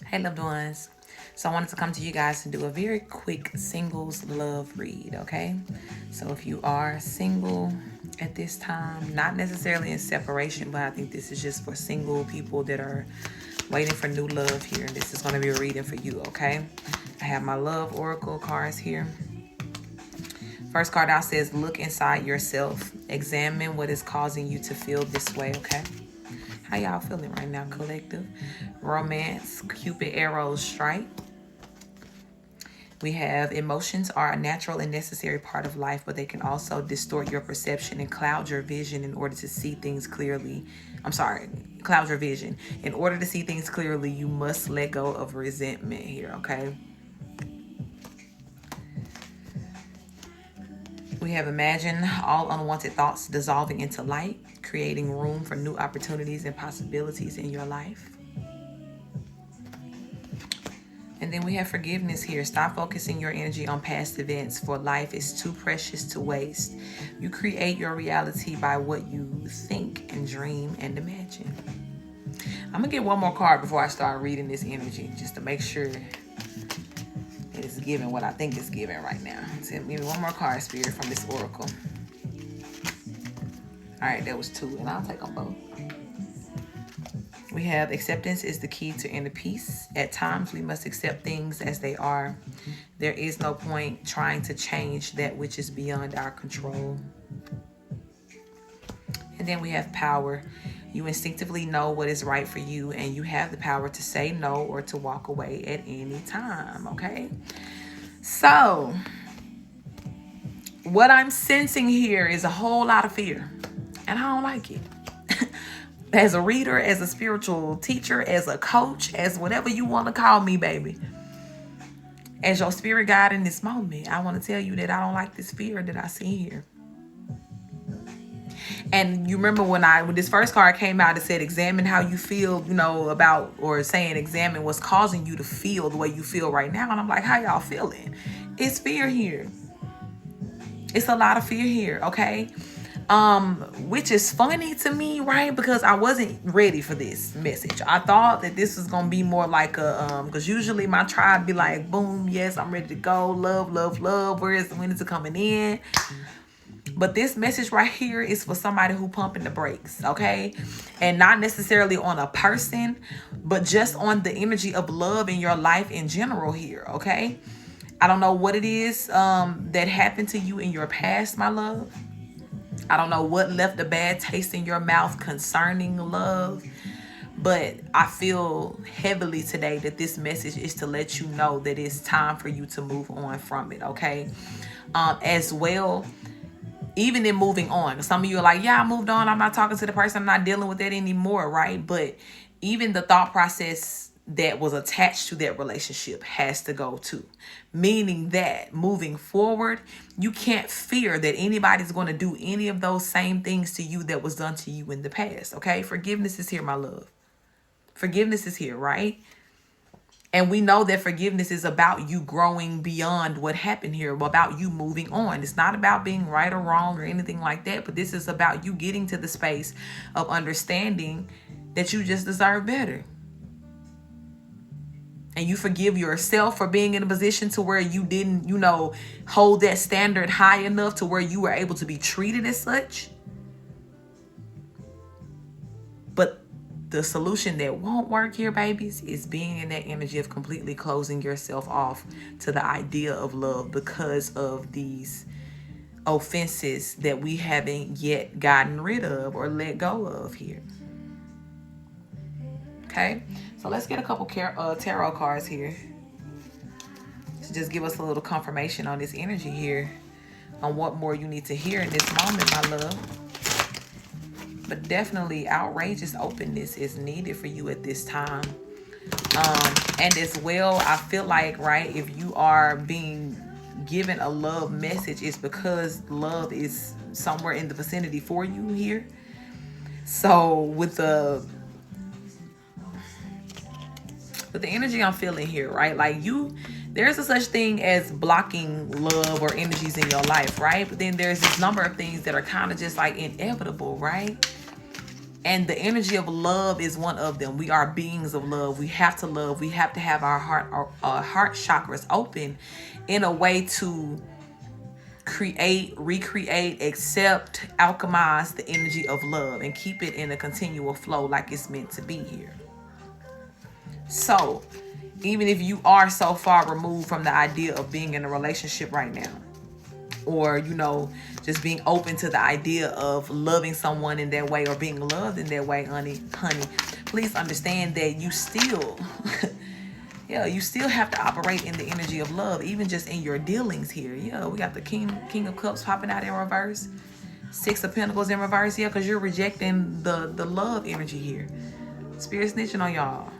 Hey, loved ones. So I wanted to come to you guys to do a very quick singles love read, okay? So if you are single at this time, not necessarily in separation, but I think this is just for single people that are waiting for new love here. And this is going to be a reading for you, okay? I have my love oracle cards here. First card out says, look inside yourself. Examine what is causing you to feel this way, okay? How y'all feeling right now, collective? Romance, Cupid arrows strike. We have emotions are a natural and necessary part of life, but they can also distort your perception and cloud your vision in order to see things clearly. Cloud your vision. In order to see things clearly, you must let go of resentment here, okay? We have imagine all unwanted thoughts dissolving into light, creating room for new opportunities and possibilities in your life. And then we have forgiveness here. Stop focusing your energy on past events, for life is too precious to waste. You create your reality by what you think and dream and imagine. I'm going to get one more card before I start reading this energy, just to make sure it is giving what I think it's giving right now. So give me one more card, Spirit, from this oracle. All right, that was 2, and I'll take them both. We have acceptance is the key to inner peace. At times, we must accept things as they are. There is no point trying to change that which is beyond our control. And then we have power. You instinctively know what is right for you, and you have the power to say no or to walk away at any time, okay? So, what I'm sensing here is a whole lot of fear, and I don't like it. As a reader, as a spiritual teacher, as a coach, as whatever you want to call me, baby. As your spirit guide in this moment, I want to tell you that I don't like this fear that I see here. And you remember when this first card came out, it said examine how you feel, about, or saying examine what's causing you to feel the way you feel right now. And I'm like, how y'all feeling? It's fear here. It's a lot of fear here, okay? Which is funny to me, right? Because I wasn't ready for this message. I thought that this was gonna be more like because usually my tribe be like, boom, yes, I'm ready to go, love, love, love. When is it coming in? But this message right here is for somebody who pumping the brakes, okay? And not necessarily on a person, but just on the energy of love in your life in general here, okay? I don't know what it is that happened to you in your past, my love. I don't know what left a bad taste in your mouth concerning love, but I feel heavily today that this message is to let you know that it's time for you to move on from it, okay? As well, even in moving on, some of you are like, yeah, I moved on. I'm not talking to the person. I'm not dealing with that anymore, right? But even the thought process that was attached to that relationship has to go too. Meaning that moving forward, you can't fear that anybody's going to do any of those same things to you that was done to you in the past, okay? Forgiveness is here, my love. Forgiveness is here, right? And we know that forgiveness is about you growing beyond what happened here, about you moving on. It's not about being right or wrong or anything like that, but this is about you getting to the space of understanding that you just deserve better. And you forgive yourself for being in a position to where you didn't, hold that standard high enough to where you were able to be treated as such. But the solution that won't work here, babies, is being in that energy of completely closing yourself off to the idea of love because of these offenses that we haven't yet gotten rid of or let go of here. Okay, so let's get a couple tarot cards here to just give us a little confirmation on this energy here, on what more you need to hear in this moment, my love. But definitely outrageous openness is needed for you at this time. And as well, I feel like, right, if you are being given a love message, it's because love is somewhere in the vicinity for you here. So with the energy I'm feeling here, right? Like there's a such thing as blocking love or energies in your life, right? But then there's this number of things that are kind of just like inevitable, right? And the energy of love is one of them. We are beings of love. We have to love. We have to have our heart chakras open in a way to create, recreate, accept, alchemize the energy of love and keep it in a continual flow like it's meant to be here. So, even if you are so far removed from the idea of being in a relationship right now, or, you know, just being open to the idea of loving someone in that way or being loved in that way, honey, please understand that you still, yeah, you still have to operate in the energy of love, even just in your dealings here. Yeah, we got the King of Cups popping out in reverse. 6 of Pentacles in reverse, yeah, because you're rejecting the love energy here. Spirit snitching on y'all.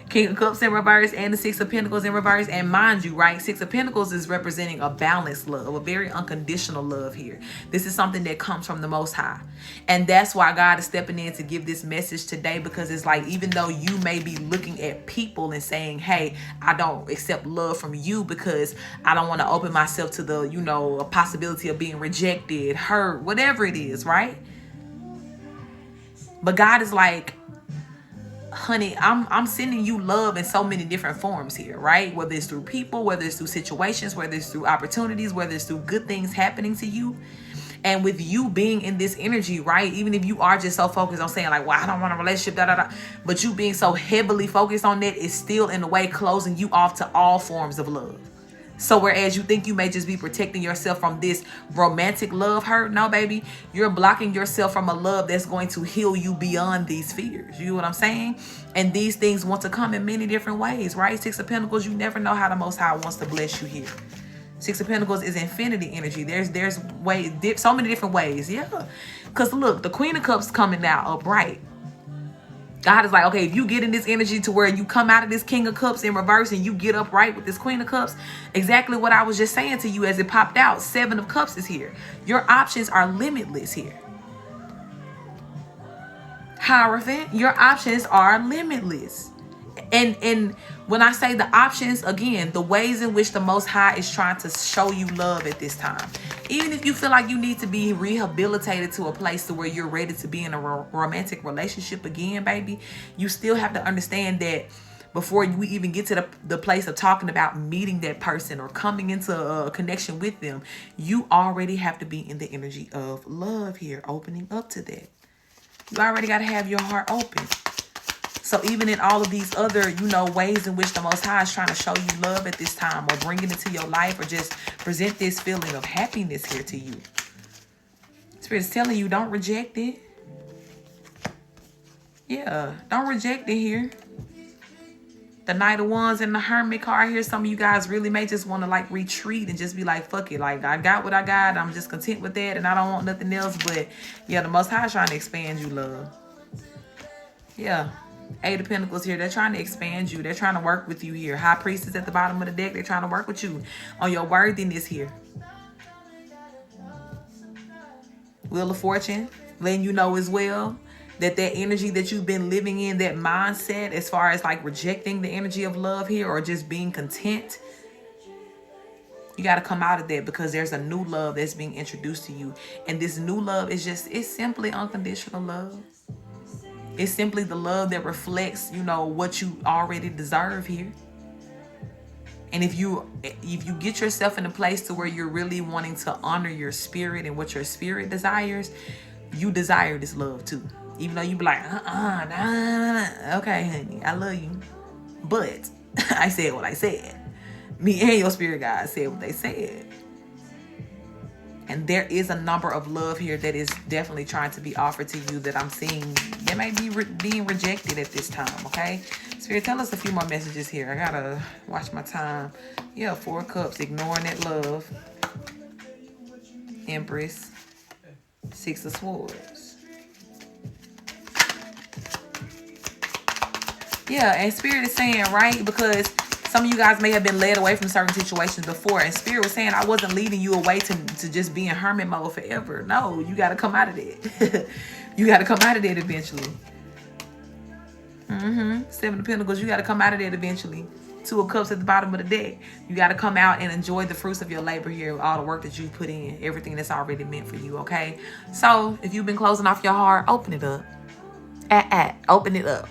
King of Cups in reverse and the 6 of Pentacles in reverse. And mind you, right, 6 of Pentacles is representing a balanced love, a very unconditional love here. This is something that comes from the Most High. And that's why God is stepping in to give this message today, because it's like, even though you may be looking at people and saying, hey, I don't accept love from you because I don't want to open myself to the, you know, a possibility of being rejected, hurt, whatever it is, right? But God is like, honey, I'm sending you love in so many different forms here, right? Whether it's through people, whether it's through situations, whether it's through opportunities, whether it's through good things happening to you. And with you being in this energy, right? Even if you are just so focused on saying like, well, I don't want a relationship, but you being so heavily focused on that is still in a way closing you off to all forms of love. So whereas you think you may just be protecting yourself from this romantic love hurt, no, baby, you're blocking yourself from a love that's going to heal you beyond these fears. You know what I'm saying? And these things want to come in many different ways, right? 6 of Pentacles, you never know how the Most High wants to bless you here. 6 of Pentacles is infinity energy. There's ways, so many different ways, yeah. Because look, the Queen of Cups coming out upright. God is like, okay, if you get in this energy to where you come out of this King of Cups in reverse and you get upright with this Queen of Cups, exactly what I was just saying to you as it popped out. 7 of Cups is here. Your options are limitless here. Hierophant, your options are limitless. And when I say the options, again, the ways in which the Most High is trying to show you love at this time. Even if you feel like you need to be rehabilitated to a place to where you're ready to be in a romantic relationship again, baby, you still have to understand that before you even get to the place of talking about meeting that person or coming into a connection with them, you already have to be in the energy of love here, opening up to that. You already got to have your heart open. So even in all of these other, you know, ways in which the Most High is trying to show you love at this time, or bring it into your life, or just present this feeling of happiness here to you, Spirit is telling you, don't reject it. Yeah, don't reject it here. The Knight of Wands and the Hermit card here, some of you guys really may just want to like retreat and just be like, fuck it. Like, I got what I got. I'm just content with that and I don't want nothing else. But yeah, the Most High is trying to expand you, love. Yeah. 8 of Pentacles here. They're trying to expand you. They're trying to work with you here. High Priestess at the bottom of the deck. They're trying to work with you on your worthiness here. Wheel of Fortune, letting you know as well that energy that you've been living in, that mindset as far as like rejecting the energy of love here or just being content, you got to come out of that, because there's a new love that's being introduced to you. And this new love is just, it's simply unconditional love. It's simply the love that reflects, you know, what you already deserve here. And if you get yourself in a place to where you're really wanting to honor your spirit and what your spirit desires, you desire this love too. Even though you be like, nah. Okay, honey, I love you. But I said what I said. Me and your spirit guide said what they said. And there is a number of love here that is definitely trying to be offered to you that I'm seeing that may be being rejected at this time, okay? Spirit, tell us a few more messages here. I gotta watch my time. Yeah, 4 of Cups, ignoring that love. Empress. 6 of Swords. Yeah, and Spirit is saying, right, because some of you guys may have been led away from certain situations before, and Spirit was saying, I wasn't leading you away to just be in hermit mode forever. No, you got to come out of it. You got to come out of that eventually. 7 of Pentacles, you got to come out of that eventually. Two of Cups at the bottom of the deck. You got to come out and enjoy the fruits of your labor here, all the work that you put in, everything that's already meant for you, okay? So if you've been closing off your heart, open it up. Open it up.